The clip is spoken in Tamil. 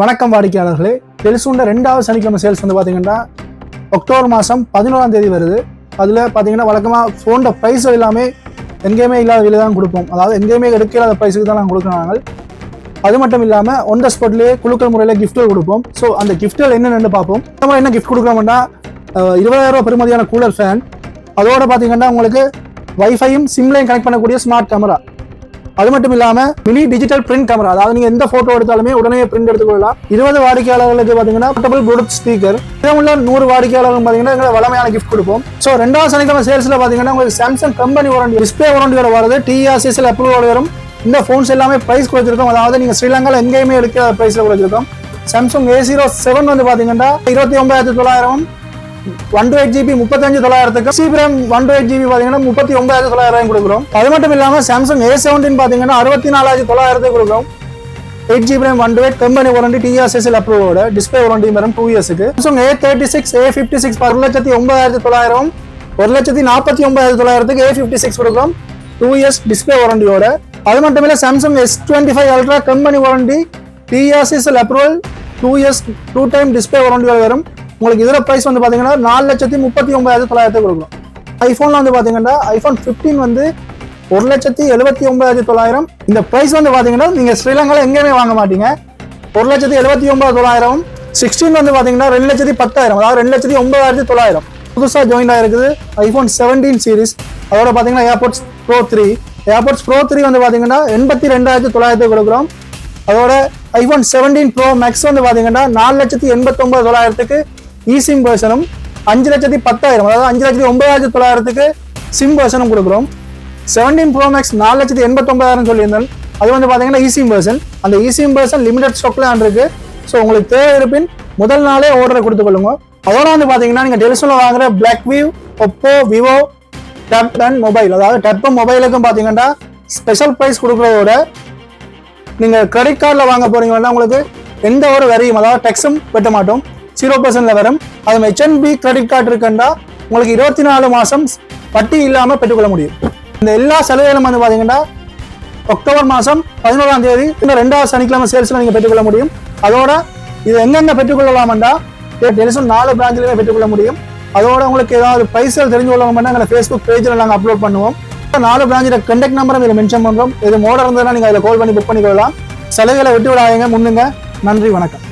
வணக்கம் வாடிக்கையாளர்களே. டெலிசூன்ல 2வது சனிக்கிழமை சேல்ஸ் வந்து பார்த்தீங்கன்னா அக்டோபர் மாதம் 11ஆம் தேதி வருது. அதில் பார்த்தீங்கன்னா வழக்கமாக ஃபோனோட ப்ரைஸ் எல்லாமே எங்கேயுமே இல்லாத விலை தான் கொடுப்போம். அதாவது எங்கேயுமே எடுக்காத ப்ரைஸுக்கு தான் நாங்கள் கொடுக்குறாங்க. அது மட்டும் இல்லாமல் ஒன் த ஸ்பாட்லேயே குழுக்கள் முறையில் கிஃப்ட்கள் கொடுப்போம். ஸோ அந்த கிஃப்ட்கள் என்னென்னு பார்ப்போம். நம்ம என்ன கிஃப்ட் கொடுக்குறோம்னா 20,000 ரூபா பெறுமதியான கூலர் ஃபேன், அதோட பார்த்தீங்கன்னா உங்களுக்கு வைஃபையும் சிம்லையும் கனெக்ட் பண்ணக்கூடிய ஸ்மார்ட் கேமரா, அது மட்டும் இல்லாம மினி டிஜிட்டல் பிரிண்ட் கேமரா, அதாவது நீங்க எந்த போட்டோ எடுத்தாலுமே உடனே பிரிண்ட் எடுத்துக்கொள்ளலாம். 20 வாடிக்கையாளர்களுக்கு பாத்தீங்கன்னா போர்ட்டபிள் ப்ளூடூத் ஸ்பீக்கர், இதமுள்ள 100 வாடிக்கையாளர்கள் பாத்தீங்கன்னா எங்களை வளமையான கிஃப்ட் கொடுப்போம். ஸோ 2வது சனிக்கிழமை சேல்ஸ்ல பாத்தீங்கன்னா உங்களுக்கு சாம்சங் கம்பெனி வாரண்டி, டிஸ்பிளே வாரண்டியோட வருது, TRCSL அப்ரூவோட வரும். இந்த போன்ஸ் எல்லாமே பிரைஸ் குறைச்சிருக்கோம். அதாவது நீங்க ஸ்ரீலங்கால எங்கேயுமே எடுக்கிற பிரைஸ்ல குறைச்சிருக்கோம். சாம்சங் A07 வந்து பாத்தீங்கன்னா 29,900, 128GB 35,900, சிபிஎம் 128GB பாத்தீங்கன்னா 39,900 கொடுக்குறோம். அது மட்டும் இல்லாம சாம்சங் A17 பாத்தீங்கன்னா 64,900 கொடுக்குறோம். 8GB 128 கம்பெனி வாரண்டி, TRCSL அப்ரூவோட, டிஸ்பிளே வாரண்டி வரும் 2 இயர்ஸ்க்கு. சாம்சங் A36 A56 1,09,900, 1,49,900 A56 கொடுக்குறோம், 2 இயர்ஸ் டிஸ்பிளே வாரண்டியோட. அது மட்டும் இல்ல Samsung S25 ultra company warranty, TRCSL approval, 2 years 2 time display வாரண்டியோட வரும். உங்களுக்கு இதோட பிரைஸ் வந்து பாத்தீங்கன்னா 4,39,900 கொடுக்கலாம். ஐபோன்ல வந்து பாத்தீங்கன்னா ஐபோன் 15 வந்து 1,79,900. இந்த பிரைஸ் வந்து பாத்தீங்கன்னா நீங்க ஸ்ரீலங்கால எங்கேயுமே வாங்க மாட்டீங்க. 1,79,900. 16 வந்து பாத்தீங்கன்னா 2,10,000, அதாவது 2,09,900. புதுசா ஜாயின் ஆயிருக்குது ஐபோன் 17 சீரிஸ். அதோட பாத்தீங்கன்னா ஏர்போர்ட்ஸ் ப்ரோ 3 வந்து பாத்தீங்கன்னா 82,900 கொடுக்குறோம். அதோட ஐபோன் 17 ப்ரோ மேக்ஸ் வந்து பாத்தீங்கன்னா 4,89,900 இசிம் வெர்ஷனும், 5,10,000, அதாவது 5,09,900 சிம் வெர்ஷனும் கொடுக்குறோம். 17 ப்ரோ மேக்ஸ் 4,89,900 சொல்லியிருந்தேன். அது வந்து பாத்தீங்கன்னா இசிம் வெர்ஷன். அந்த இசிம் வெர்ஷன் லிமிடெட் ஸ்டாக்ல இருக்கு. ஸோ உங்களுக்கு தேவை இருப்பின் முதல் நாளே ஆர்டரை கொடுத்துக்கொள்ளுங்க. அதோட வந்து பாத்தீங்கன்னா நீங்க டெலிசூன்ல வாங்குற Blackview, Oppo, Vivo, tab and mobile, அதாவது டப் மொபைலுக்கும் பாத்தீங்கன்னா ஸ்பெஷல் பிரைஸ் கொடுக்குறதோட நீங்க கிரெடிட் கார்டில் வாங்க போறீங்கன்னா உங்களுக்கு எந்த ஒரு வரியும், அதாவது டெக்ஸும் வெட்ட மாட்டோம், 0% வரும். அது HNB கிரெடிட் கார்டு இருக்குன்னா உங்களுக்கு 24 மாசம் வட்டி இல்லாம பெற்றுக்கொள்ள முடியும். இந்த எல்லா சலுகைகளும் வந்து பாத்தீங்கன்னா அக்டோபர் மாதம் 11ஆம் தேதி இந்த 2வது சனிக்கிழமை சேல்ஸ்ல நீங்க பெற்றுக்கொள்ள முடியும். அதோட இது எங்கெங்க பெற்றுக்கொள்ளலாம்டா டெலிசூன் 4 பிராஞ்சிலுமே பெற்றுக்கொள்ள முடியும். அதோட உங்களுக்கு ஏதாவது பைசல் தெரிஞ்சு கொள்ளணும்னா எங்களை Facebook பேஜில் நாங்கள் அப்லோட் பண்ணுவோம். 4 பிராஞ்சோட கான்டாக்ட் நம்பரும் இதில் மென்ஷன் பண்றோம். இது மோடர் இருந்ததுன்னா நீங்க அதில் கால் பண்ணி புக் பண்ணிக்கொள்ளலாம். சலுகைகளை விட்டு விடாதீங்க, முன்னுங்க. நன்றி, வணக்கம்.